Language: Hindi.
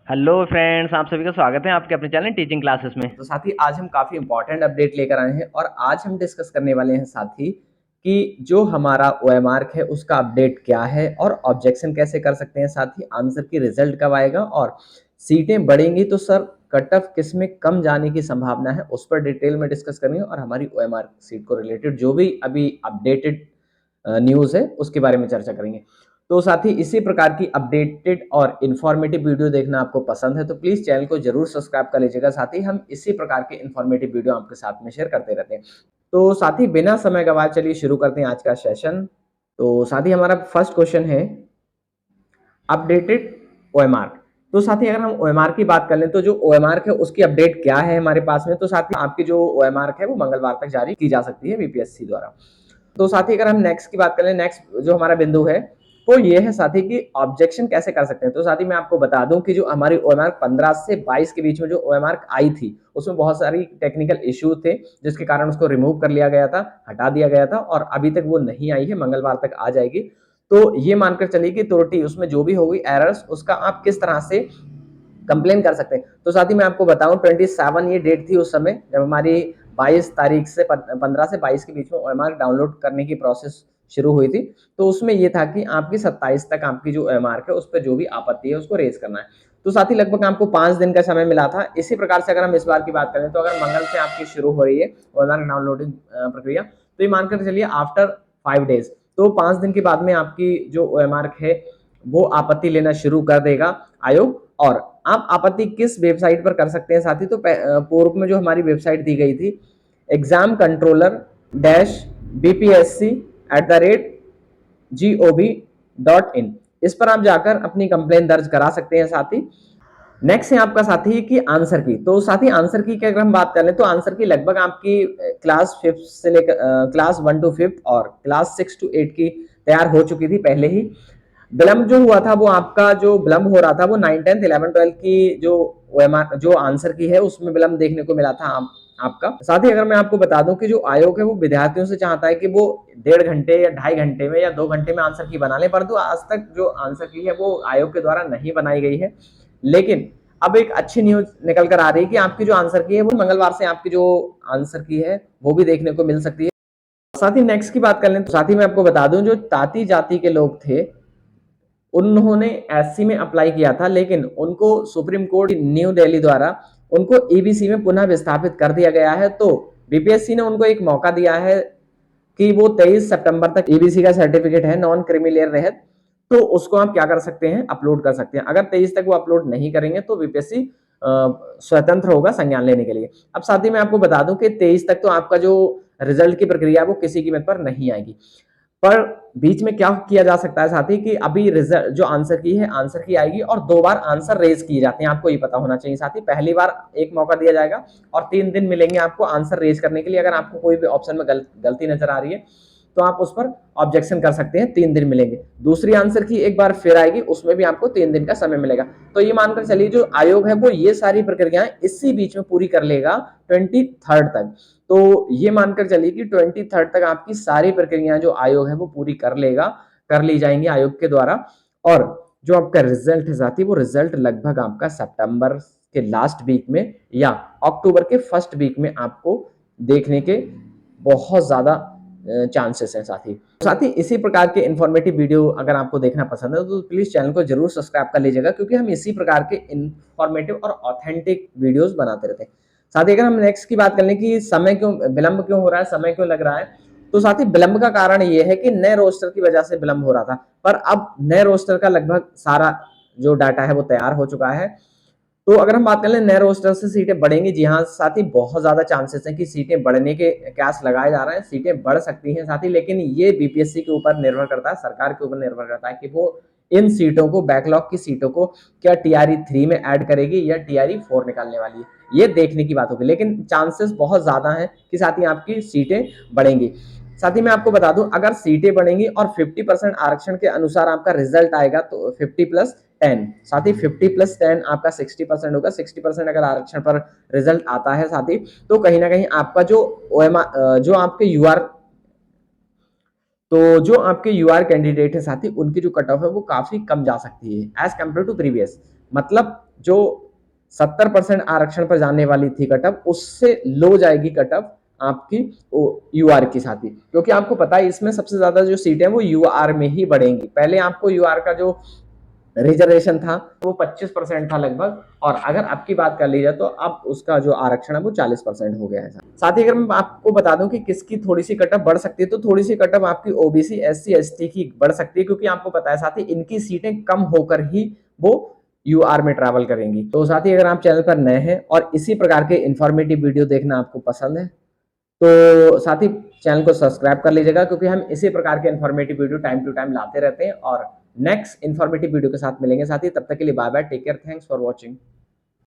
हेलो फ्रेंड्स, आप सभी का स्वागत है आपके अपने चैनल टीचिंग क्लासेस में। तो साथी आज हम काफी इंपॉर्टेंट अपडेट लेकर आए हैं और आज हम डिस्कस करने वाले हैं साथी कि जो हमारा ओएमआर है उसका अपडेट क्या है और ऑब्जेक्शन कैसे कर सकते हैं। साथ ही आंसर की रिजल्ट कब आएगा और सीटें बढ़ेंगी तो सर कट ऑफ किस में कम जाने की संभावना है, उस पर डिटेल में डिस्कस करेंगे और हमारी ओएमआर सीट को रिलेटेड जो भी अभी अपडेटेड न्यूज़ है उसके बारे में चर्चा करेंगे। तो साथ ही इसी प्रकार की अपडेटेड और इन्फॉर्मेटिव वीडियो देखना आपको पसंद है तो प्लीज़ चैनल को जरूर सब्सक्राइब कर लीजिएगा। साथ ही हम इसी प्रकार के इन्फॉर्मेटिव वीडियो आपके साथ में शेयर करते रहते हैं। तो साथ ही बिना समय गवाए चलिए शुरू करते हैं आज का सेशन। तो साथ ही हमारा फर्स्ट क्वेश्चन है अपडेटेड ओएमआर। तो साथ ही अगर हम ओएमआर की बात कर लें तो जो ओएमआर है उसकी अपडेट क्या है हमारे पास में, तो साथ ही आपकी जो ओएमआर है वो मंगलवार तक जारी की जा सकती है बीपीएससी द्वारा। तो साथ ही अगर हम नेक्स्ट की बात करें, नेक्स्ट जो हमारा बिंदु है वो ये है साथी कि ऑब्जेक्शन कैसे कर सकते हैं। तो साथी मैं आपको बता दूं कि जो हमारी ओएमआर 15 से 22 के बीच में जो ओएमआर आई थी उसमें बहुत सारी टेक्निकल इश्यू थे जिसके कारण उसको रिमूव कर लिया गया था, हटा दिया गया था और अभी तक वो नहीं आई है, मंगलवार तक आ जाएगी। तो ये मानकर चलिए कि त्रुटि उसमें जो भी होगी एरर्स उसका आप किस तरह से कंप्लेन कर सकते हैं। तो साथ ही मैं आपको बताऊं 27 ये डेट थी उस समय जब हमारी 22 तारीख से 15 से 22 के बीच में ओएमआर डाउनलोड करने की प्रोसेस शुरू हुई थी। तो उसमें ये था कि आपकी 27 तक आपकी जो ओएमआर है उस पर जो भी आपत्ति है उसको रेज करना है। तो साथ ही लगभग आपको 5 दिन का समय मिला था। इसी प्रकार से अगर हम इस बार की बात करें तो अगर मंगल से आपकी शुरू हो रही है ओएमआर डाउनलोडिंग प्रक्रिया तो ये मानकर चलिए आफ्टर 5 डेज, तो 5 दिन के बाद में आपकी जो ओएमआर है वो आपत्ति लेना शुरू कर देगा आयोग। और आप आपत्ति किस वेबसाइट पर कर सकते हैं साथी, तो पूर्व में जो हमारी वेबसाइट दी गई थी exam controller dash BPSC @gov.in, इस पर आप जाकर अपनी कंप्लेन दर्ज करा सकते हैं। साथ ही नेक्स्ट है आपका साथी की आंसर की। तो साथी आंसर की की अगर हम बात कर लें तो आंसर की लगभग आपकी क्लास 5 से लेकर क्लास 1 टू 5 और क्लास 6 टू 8 की तैयार हो चुकी थी पहले ही। विलंब जो हुआ था वो आपका जो विलंब हो रहा था वो 9, 10, 11, 12 की जो जो आंसर की है उसमें विलंब देखने को मिला था आपका। साथ ही अगर मैं आपको बता दूं कि जो आयोग है वो विद्यार्थियों से चाहता है कि वो 1.5 घंटे या 2.5 घंटे में या 2 घंटे में आंसर की बना ले, परंतु आज तक जो आंसर की है वो आयोग के द्वारा नहीं बनाई गई है। लेकिन अब एक अच्छी न्यूज निकल कर आ रही है कि आपकी जो आंसर की है वो मंगलवार से आपकी जो आंसर की है वो भी देखने को मिल सकती है। साथ ही नेक्स्ट की बात कर लें तो साथ ही मैं आपको बता दूं जो ताती जाति के लोग थे उन्होंने एससी में अप्लाई किया था लेकिन उनको सुप्रीम कोर्ट न्यू दिल्ली द्वारा उनको ईबीसी में पुनः विस्थापित कर दिया गया है। तो बीपीएससी ने उनको एक मौका दिया है कि वो 23 सितंबर तक ईबीसी का सर्टिफिकेट है नॉन क्रिमिलियर रहित, तो उसको आप क्या कर सकते हैं अपलोड कर सकते हैं। अगर 23 तक वो अपलोड नहीं करेंगे तो बीपीएससी स्वतंत्र होगा संज्ञान लेने के लिए। अब साथ ही मैं आपको बता दूं कि 23 तक तो आपका जो रिजल्ट की प्रक्रिया है वो किसी कीमत पर नहीं आएगी, पर बीच में क्या किया जा सकता है साथी कि अभी रिजल्ट जो आंसर की है आंसर की आएगी और 2 बार आंसर रेज किए जाते हैं, आपको ये पता होना चाहिए साथी। पहली बार एक मौका दिया जाएगा और 3 दिन मिलेंगे आपको आंसर रेज करने के लिए। अगर आपको कोई भी ऑप्शन में गलती नजर आ रही है तो आप उस पर ऑब्जेक्शन कर सकते हैं, 3 दिन मिलेंगे। दूसरी आंसर की एक बार फिर आएगी उसमें भी आपको 3 दिन का समय मिलेगा। तो ये मानकर चलिए जो आयोग है वो ये सारी प्रक्रियाएं इसी बीच में पूरी कर लेगा 23 तक। तो ये मानकर चलिए कि 23 तक आपकी सारी प्रक्रियाएं जो आयोग है वो पूरी कर लेगा, कर ली जाएंगी आयोग के द्वारा। और जो आपका रिजल्ट है साथी वो रिजल्ट लगभग आपका सितंबर के लास्ट वीक में या अक्टूबर के फर्स्ट वीक में आपको देखने के बहुत ज्यादा चांसेस हैं साथी इसी प्रकार के इंफॉर्मेटिव वीडियो अगर आपको देखना पसंद है तो प्लीज चैनल को जरूर सब्सक्राइब कर लीजिएगा क्योंकि हम इसी प्रकार के इंफॉर्मेटिव और ऑथेंटिक वीडियोस बनाते रहते हैं। साथ ही अगर हम नेक्स्ट की बात कर लें कि समय क्यों विलंब क्यों हो रहा है, समय क्यों लग रहा है, तो साथ ही विलंब का कारण ये है कि नए रोस्टर की वजह से विलंब हो रहा था, पर अब नए रोस्टर का लगभग सारा जो डाटा है वो तैयार हो चुका है। तो अगर हम बात कर लें नए रोस्टर से सीटें बढ़ेंगी, जी हाँ साथ ही बहुत ज्यादा चांसेस हैं कि सीटें बढ़ने के कयास लगाए जा रहे हैं, सीटें बढ़ सकती हैं साथ ही। लेकिन ये बीपीएससी के ऊपर निर्भर करता है, सरकार के ऊपर निर्भर करता है कि वो इन सीटों को बैकलॉग की सीटों को क्या टीआरई 3 में ऐड करेगी या टीआरई 4 निकालने वाली है, ये देखने की बात होगी। लेकिन चांसेस बहुत ज्यादा है कि साथ ही आपकी सीटें बढ़ेंगी। साथ ही मैं आपको बता दूं अगर सीटें बढ़ेंगी और 50% आरक्षण के अनुसार आपका रिजल्ट आएगा तो 50+10, साथ ही 50+10 आपका 60% होगा। 60% अगर आरक्षण पर रिजल्ट आता है साथ ही तो कहीं ना कहीं आपका जो ओएमआर जो आपके यूआर तो जो आपके कैंडिडेट है साथी उनकी जो कट ऑफ है वो काफी कम जा सकती है एज कंपेयर टू प्रीवियस। मतलब जो 70% आरक्षण पर जाने वाली थी कट ऑफ, उससे लो जाएगी कट ऑफ आपकी यूआर के साथ ही, क्योंकि आपको पता है इसमें सबसे ज्यादा जो सीटें हैं वो यूआर में ही बढ़ेंगी। पहले आपको यूआर का जो रिजर्वेशन था वो 25% था लगभग, और अगर आपकी बात कर ली जाए तो अब उसका जो आरक्षण है वो 40% हो गया है। साथ ही अगर मैं आपको बता दूं कि किसकी थोड़ी सी कटअप बढ़ सकती है, तो थोड़ी सी कटअप आपकी ओबीसी एससी एसटी की बढ़ सकती है, क्योंकि आपको पता है साथ ही इनकी सीटें कम होकर ही वो यूआर में ट्रैवल करेंगी। तो साथ ही अगर आप चैनल पर नए हैं और इसी प्रकार के इंफॉर्मेटिव वीडियो देखना आपको पसंद है तो साथ ही चैनल को सब्सक्राइब कर लीजिएगा, क्योंकि हम इसी प्रकार के informative video time to time लाते रहते हैं। और नेक्स्ट इन्फॉर्मेटिव वीडियो के साथ मिलेंगे साथ ही, तब तक के लिए bye bye, take care, thanks for watching.